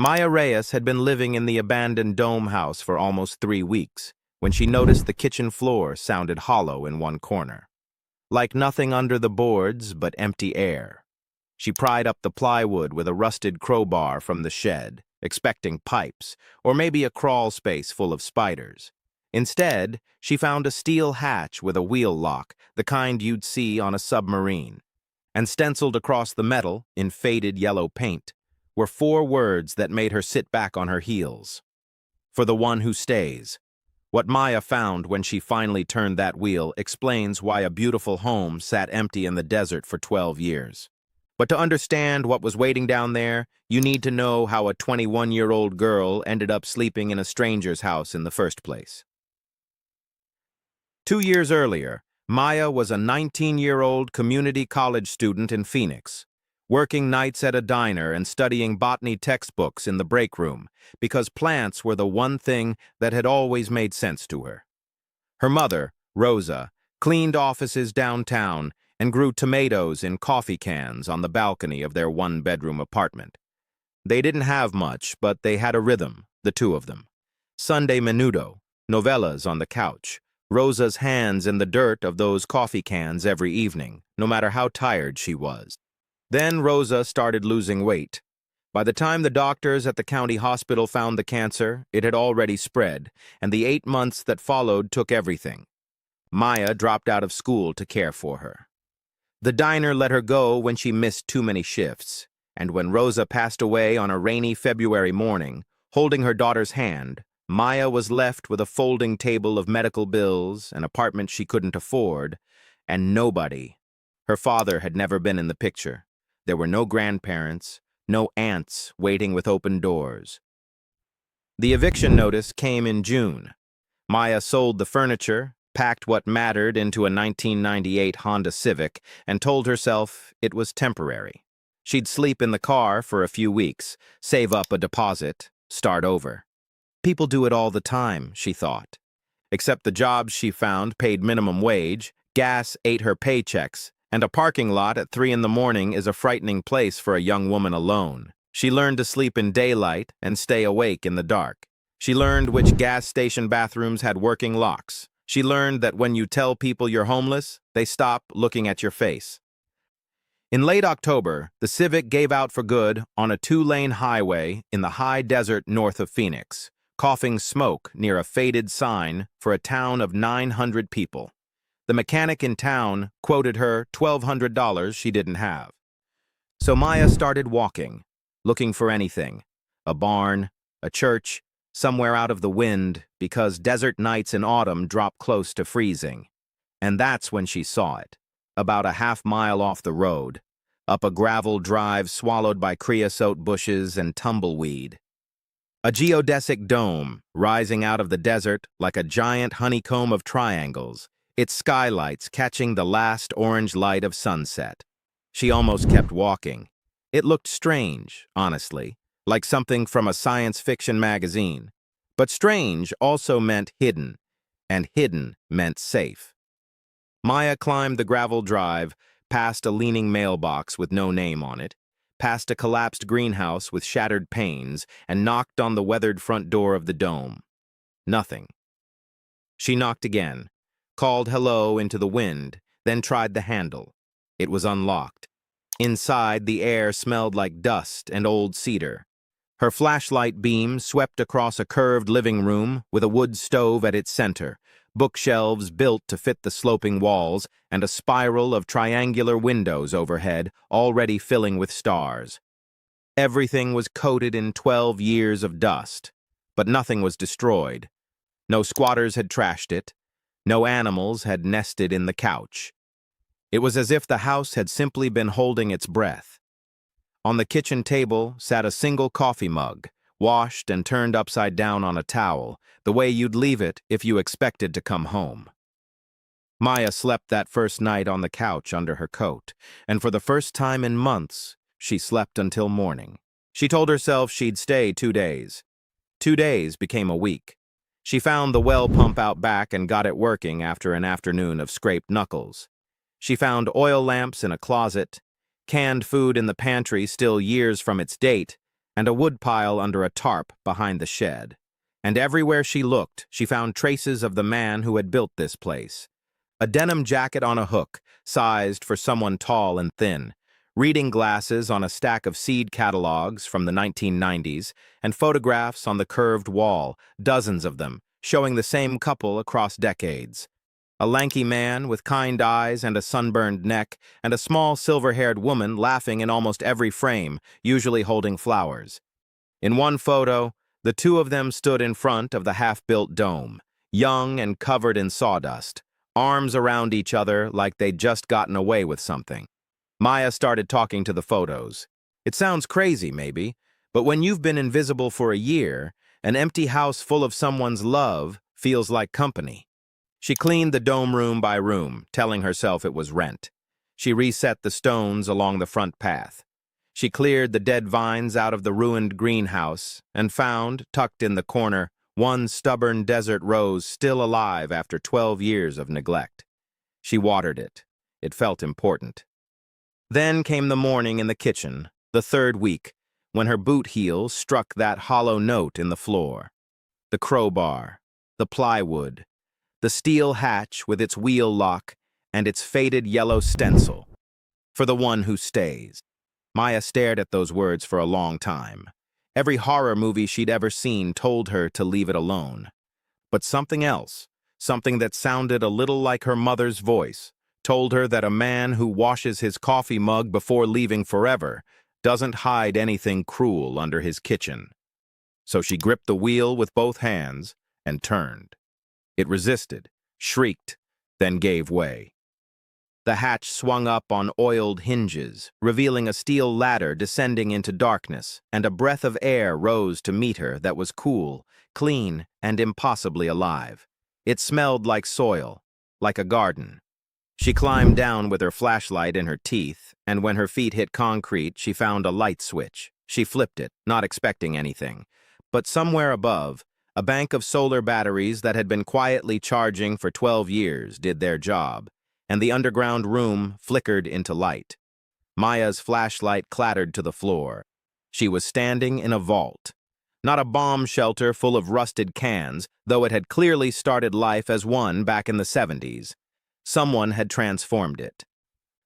Maya Reyes had been living in the abandoned dome house for almost 3 weeks when she noticed the kitchen floor sounded hollow in one corner. Like nothing under the boards but empty air. She pried up the plywood with a rusted crowbar from the shed, expecting pipes, or maybe a crawl space full of spiders. Instead, she found a steel hatch with a wheel lock, the kind you'd see on a submarine. And stenciled across the metal, in faded yellow paint, were 4 words that made her sit back on her heels. For the one who stays. What Maya found when she finally turned that wheel explains why a beautiful home sat empty in the desert for 12 years. But to understand what was waiting down there, you need to know how a 21-year-old girl ended up sleeping in a stranger's house in the first place. 2 years earlier, Maya was a 19-year-old community college student in Phoenix, working nights at a diner and studying botany textbooks in the break room because plants were the one thing that had always made sense to her. Her mother, Rosa, cleaned offices downtown and grew tomatoes in coffee cans on the balcony of their 1-bedroom apartment. They didn't have much, but they had a rhythm, the two of them. Sunday menudo, novellas on the couch, Rosa's hands in the dirt of those coffee cans every evening, no matter how tired she was. Then Rosa started losing weight. By the time the doctors at the county hospital found the cancer, it had already spread, and the 8 months that followed took everything. Maya dropped out of school to care for her. The diner let her go when she missed too many shifts, and when Rosa passed away on a rainy February morning, holding her daughter's hand, Maya was left with a folding table of medical bills, an apartment she couldn't afford, and nobody. Her father had never been in the picture. There were no grandparents, no aunts waiting with open doors. The eviction notice came in June. Maya sold the furniture, packed what mattered into a 1998 Honda Civic, and told herself it was temporary. She'd sleep in the car for a few weeks, save up a deposit, start over. People do it all the time, she thought. Except the jobs she found paid minimum wage, gas ate her paychecks, and a parking lot at 3 in the morning is a frightening place for a young woman alone. She learned to sleep in daylight and stay awake in the dark. She learned which gas station bathrooms had working locks. She learned that when you tell people you're homeless, they stop looking at your face. In late October, the Civic gave out for good on a 2-lane highway in the high desert north of Phoenix, coughing smoke near a faded sign for a town of 900 people. The mechanic in town quoted her $1,200 she didn't have. So Maya started walking, looking for anything. A barn, a church, somewhere out of the wind, because desert nights in autumn drop close to freezing. And that's when she saw it, about a half-mile off the road, up a gravel drive swallowed by creosote bushes and tumbleweed. A geodesic dome rising out of the desert like a giant honeycomb of triangles, its skylights catching the last orange light of sunset. She almost kept walking. It looked strange, honestly, like something from a science fiction magazine. But strange also meant hidden, and hidden meant safe. Maya climbed the gravel drive, past a leaning mailbox with no name on it, past a collapsed greenhouse with shattered panes, and knocked on the weathered front door of the dome. Nothing. She knocked again, called hello into the wind, then tried the handle. It was unlocked. Inside, the air smelled like dust and old cedar. Her flashlight beam swept across a curved living room with a wood stove at its center, bookshelves built to fit the sloping walls, and a spiral of triangular windows overhead, already filling with stars. Everything was coated in 12 years of dust, but nothing was destroyed. No squatters had trashed it. No animals had nested in the couch. It was as if the house had simply been holding its breath. On the kitchen table sat a single coffee mug, washed and turned upside down on a towel, the way you'd leave it if you expected to come home. Maya slept that first night on the couch under her coat, and for the first time in months, she slept until morning. She told herself she'd stay 2 days. 2 days became a week. She found the well pump out back and got it working after an afternoon of scraped knuckles. She found oil lamps in a closet, canned food in the pantry still years from its date, and a woodpile under a tarp behind the shed. And everywhere she looked, she found traces of the man who had built this place. A denim jacket on a hook, sized for someone tall and thin, reading glasses on a stack of seed catalogs from the 1990s, and photographs on the curved wall, dozens of them, showing the same couple across decades. A lanky man with kind eyes and a sunburned neck, and a small silver-haired woman laughing in almost every frame, usually holding flowers. In one photo, the two of them stood in front of the half-built dome, young and covered in sawdust, arms around each other like they'd just gotten away with something. Maya started talking to the photos. It sounds crazy, maybe, but when you've been invisible for a year, an empty house full of someone's love feels like company. She cleaned the dome room by room, telling herself it was rent. She reset the stones along the front path. She cleared the dead vines out of the ruined greenhouse and found, tucked in the corner, one stubborn desert rose still alive after 12 years of neglect. She watered it. It felt important. Then came the morning in the kitchen, the third week, when her boot heel struck that hollow note in the floor. The crowbar, the plywood, the steel hatch with its wheel lock and its faded yellow stencil. For the one who stays. Maya stared at those words for a long time. Every horror movie she'd ever seen told her to leave it alone. But something else, something that sounded a little like her mother's voice, told her that a man who washes his coffee mug before leaving forever doesn't hide anything cruel under his kitchen. So she gripped the wheel with both hands and turned. It resisted, shrieked, then gave way. The hatch swung up on oiled hinges, revealing a steel ladder descending into darkness, and a breath of air rose to meet her that was cool, clean, and impossibly alive. It smelled like soil, like a garden. She climbed down with her flashlight in her teeth, and when her feet hit concrete, she found a light switch. She flipped it, not expecting anything. But somewhere above, a bank of solar batteries that had been quietly charging for 12 years did their job, and the underground room flickered into light. Maya's flashlight clattered to the floor. She was standing in a vault. Not a bomb shelter full of rusted cans, though it had clearly started life as one back in the 70s. Someone had transformed it.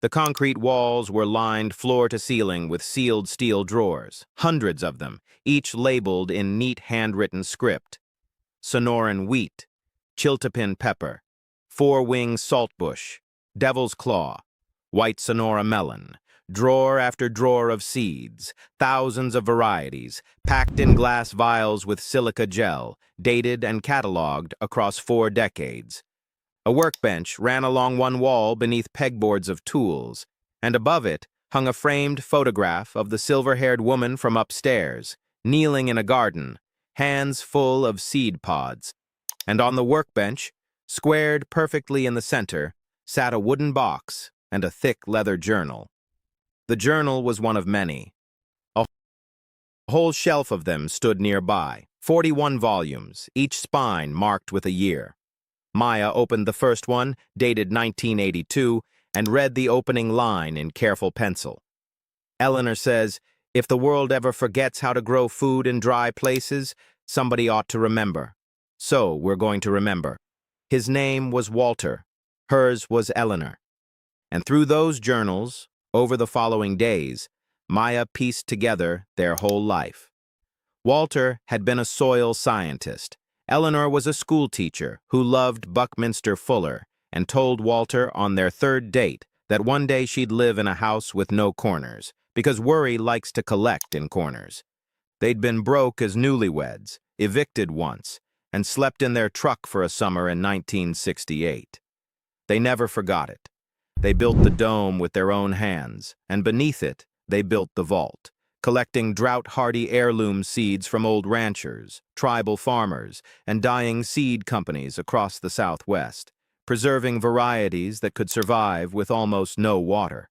The concrete walls were lined floor to ceiling with sealed steel drawers, hundreds of them, each labeled in neat handwritten script. Sonoran wheat, chiltepin pepper, four-wing saltbush, devil's claw, white Sonora melon, drawer after drawer of seeds, thousands of varieties, packed in glass vials with silica gel, dated and cataloged across 4 decades. A workbench ran along one wall beneath pegboards of tools, and above it hung a framed photograph of the silver-haired woman from upstairs, kneeling in a garden, hands full of seed pods. And on the workbench, squared perfectly in the center, sat a wooden box and a thick leather journal. The journal was one of many. A whole shelf of them stood nearby, 41 volumes, each spine marked with a year. Maya opened the first one, dated 1982, and read the opening line in careful pencil. Eleanor says, "If the world ever forgets how to grow food in dry places, somebody ought to remember. So we're going to remember." His name was Walter. Hers was Eleanor. And through those journals, over the following days, Maya pieced together their whole life. Walter had been a soil scientist. Eleanor was a school teacher who loved Buckminster Fuller and told Walter on their third date that one day she'd live in a house with no corners, because worry likes to collect in corners. They'd been broke as newlyweds, evicted once, and slept in their truck for a summer in 1968. They never forgot it. They built the dome with their own hands, and beneath it, they built the vault, collecting drought-hardy heirloom seeds from old ranchers, tribal farmers, and dying seed companies across the Southwest, preserving varieties that could survive with almost no water.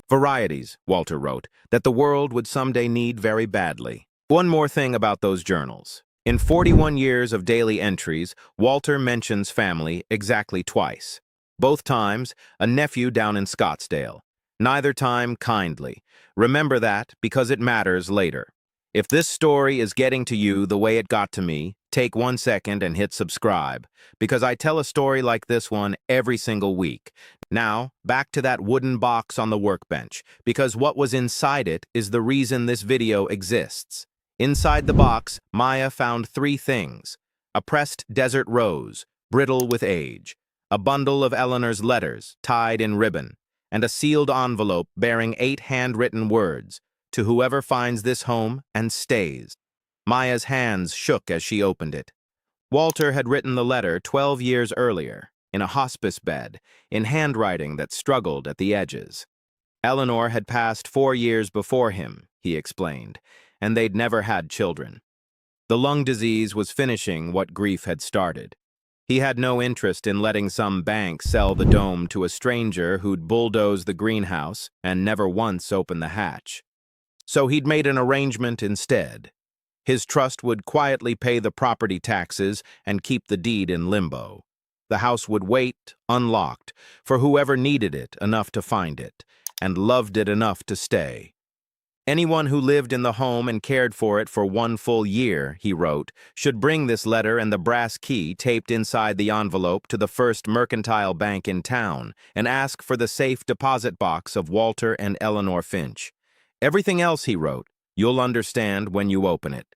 Varieties, Walter wrote, that the world would someday need very badly. One more thing about those journals. In 41 years of daily entries, Walter mentions family exactly twice. Both times, a nephew down in Scottsdale. Neither time kindly. Remember that because it matters later. If this story is getting to you the way it got to me, take 1 second and hit subscribe, because I tell a story like this one every single week. Now, back to that wooden box on the workbench, because what was inside it is the reason this video exists. Inside the box, Maya found three things: a pressed desert rose, brittle with age, a bundle of Eleanor's letters, tied in ribbon, and a sealed envelope bearing 8 handwritten words: "To whoever finds this home and stays." Maya's hands shook as she opened it. Walter had written the letter 12 years earlier, in a hospice bed, in handwriting that struggled at the edges. Eleanor had passed 4 years before him, he explained, and they'd never had children. The lung disease was finishing what grief had started. He had no interest in letting some bank sell the dome to a stranger who'd bulldoze the greenhouse and never once open the hatch. So he'd made an arrangement instead. His trust would quietly pay the property taxes and keep the deed in limbo. The house would wait, unlocked, for whoever needed it enough to find it, and loved it enough to stay. Anyone who lived in the home and cared for it for 1 full year, he wrote, should bring this letter and the brass key taped inside the envelope to the first mercantile bank in town and ask for the safe deposit box of Walter and Eleanor Finch. Everything else, he wrote, you'll understand when you open it.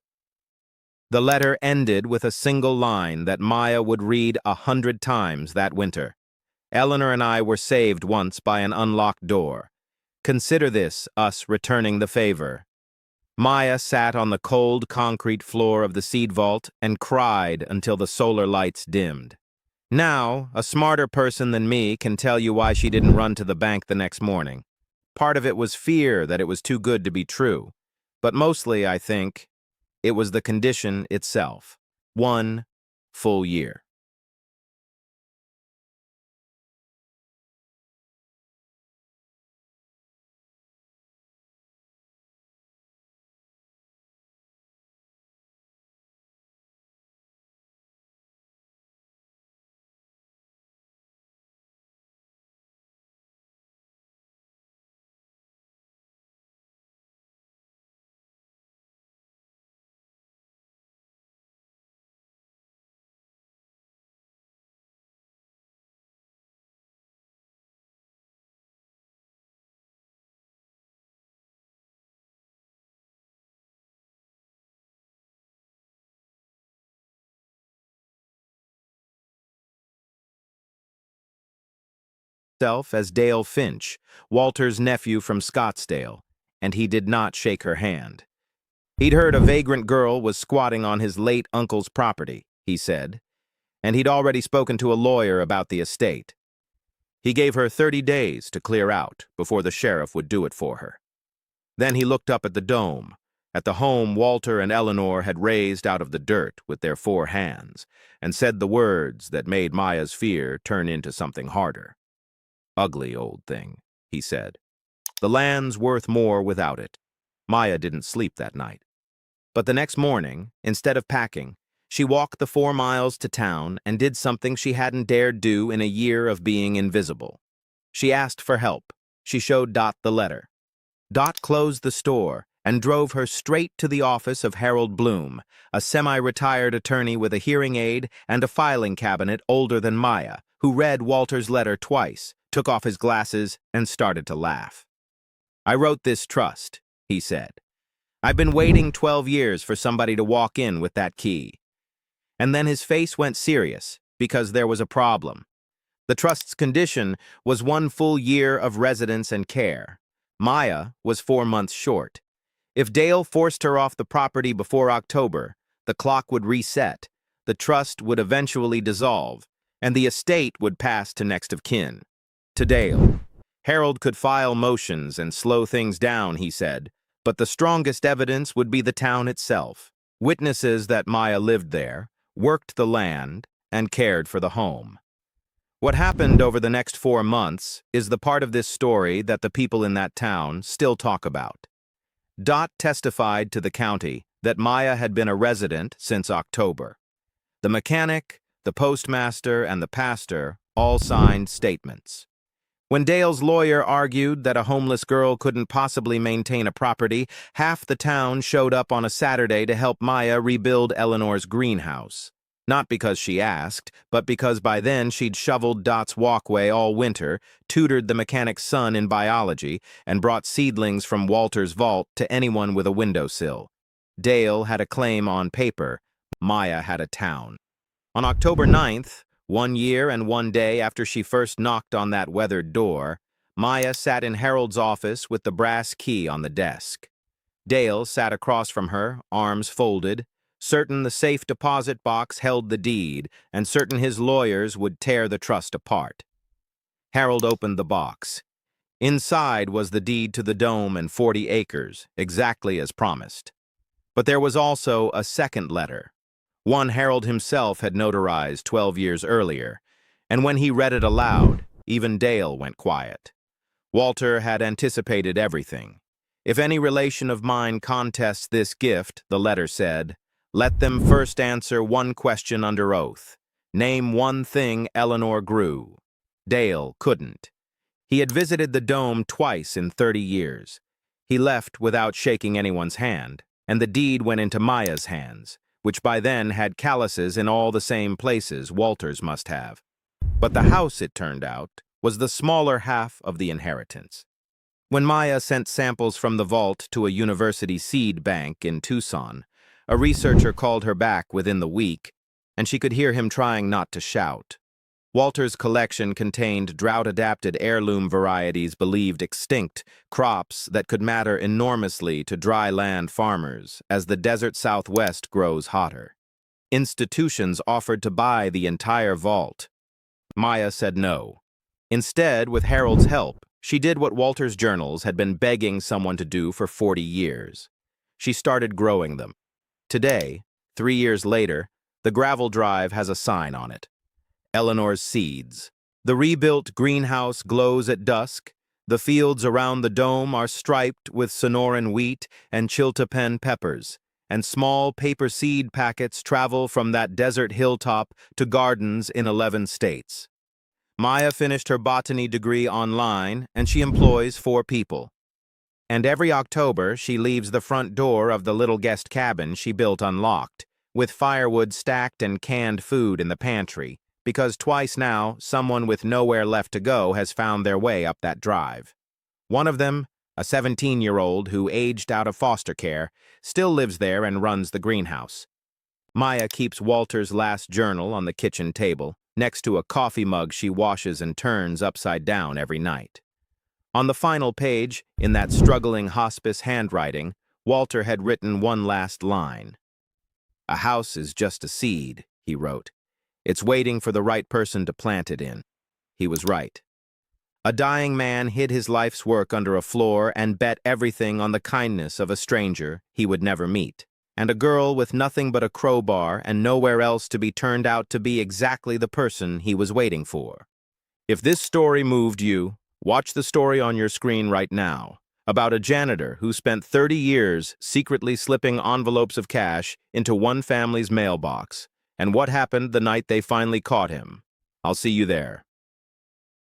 The letter ended with a single line that Maya would read 100 times that winter. Eleanor and I were saved once by an unlocked door. Consider this us returning the favor. Maya sat on the cold concrete floor of the seed vault and cried until the solar lights dimmed. Now, a smarter person than me can tell you why she didn't run to the bank the next morning. Part of it was fear that it was too good to be true, but mostly, I think, it was the condition itself. 1 full year. As Dale Finch, Walter's nephew from Scottsdale, and he did not shake her hand. He'd heard a vagrant girl was squatting on his late uncle's property, he said, and he'd already spoken to a lawyer about the estate. He gave her 30 days to clear out before the sheriff would do it for her. Then he looked up at the dome, at the home Walter and Eleanor had raised out of the dirt with their 4 hands, and said the words that made Maya's fear turn into something harder. "Ugly old thing," he said. "The land's worth more without it." Maya didn't sleep that night. But the next morning, instead of packing, she walked the 4 miles to town and did something she hadn't dared do in a year of being invisible. She asked for help. She showed Dot the letter. Dot closed the store and drove her straight to the office of Harold Bloom, a semi-retired attorney with a hearing aid and a filing cabinet older than Maya, who read Walter's letter twice, took off his glasses, and started to laugh. "I wrote this trust," he said. "I've been waiting 12 years for somebody to walk in with that key." And then his face went serious, because there was a problem. The trust's condition was 1 full year of residence and care. Maya was 4 months short. If Dale forced her off the property before October, the clock would reset, the trust would eventually dissolve, and the estate would pass to next of kin. To Dale. Harold could file motions and slow things down, he said, but the strongest evidence would be the town itself. Witnesses that Maya lived there, worked the land, and cared for the home. What happened over the next 4 months is the part of this story that the people in that town still talk about. Dot testified to the county that Maya had been a resident since October. The mechanic, the postmaster, and the pastor all signed statements. When Dale's lawyer argued that a homeless girl couldn't possibly maintain a property, half the town showed up on a Saturday to help Maya rebuild Eleanor's greenhouse. Not because she asked, but because by then she'd shoveled Dot's walkway all winter, tutored the mechanic's son in biology, and brought seedlings from Walter's vault to anyone with a windowsill. Dale had a claim on paper. Maya had a town. On October 9th, 1 year and 1 day after she first knocked on that weathered door, Maya sat in Harold's office with the brass key on the desk. Dale sat across from her, arms folded, certain the safe deposit box held the deed, and certain his lawyers would tear the trust apart. Harold opened the box. Inside was the deed to the dome and 40 acres, exactly as promised. But there was also a second letter, one Harold himself had notarized 12 years earlier, and when he read it aloud, even Dale went quiet. Walter had anticipated everything. If any relation of mine contests this gift, the letter said, let them first answer one question under oath. Name one thing Eleanor grew. Dale couldn't. He had visited the dome twice in 30 years. He left without shaking anyone's hand, and the deed went into Maya's hands, which by then had calluses in all the same places Walter's must have. But the house, it turned out, was the smaller half of the inheritance. When Maya sent samples from the vault to a university seed bank in Tucson, a researcher called her back within the week, and she could hear him trying not to shout. Walter's collection contained drought-adapted heirloom varieties believed extinct, crops that could matter enormously to dry land farmers as the desert Southwest grows hotter. Institutions offered to buy the entire vault. Maya said no. Instead, with Harold's help, she did what Walter's journals had been begging someone to do for 40 years. She started growing them. Today, 3 years later, the gravel drive has a sign on it. Eleanor's seeds. The rebuilt greenhouse glows at dusk. The fields around the dome are striped with Sonoran wheat and chiltepin peppers, and small paper seed packets travel from that desert hilltop to gardens in 11 states. Maya finished her botany degree online, and she employs 4 people. And every October, she leaves the front door of the little guest cabin she built unlocked, with firewood stacked and canned food in the pantry, because twice now, someone with nowhere left to go has found their way up that drive. One of them, a 17-year-old who aged out of foster care, still lives there and runs the greenhouse. Maya keeps Walter's last journal on the kitchen table, next to a coffee mug she washes and turns upside down every night. On the final page, in that struggling hospice handwriting, Walter had written one last line. "A house is just a seed," he wrote. "It's waiting for the right person to plant it in." He was right. A dying man hid his life's work under a floor and bet everything on the kindness of a stranger he would never meet. And a girl with nothing but a crowbar and nowhere else to be turned out to be exactly the person he was waiting for. If this story moved you, watch the story on your screen right now, about a janitor who spent 30 years secretly slipping envelopes of cash into one family's mailbox, and what happened the night they finally caught him. I'll see you there.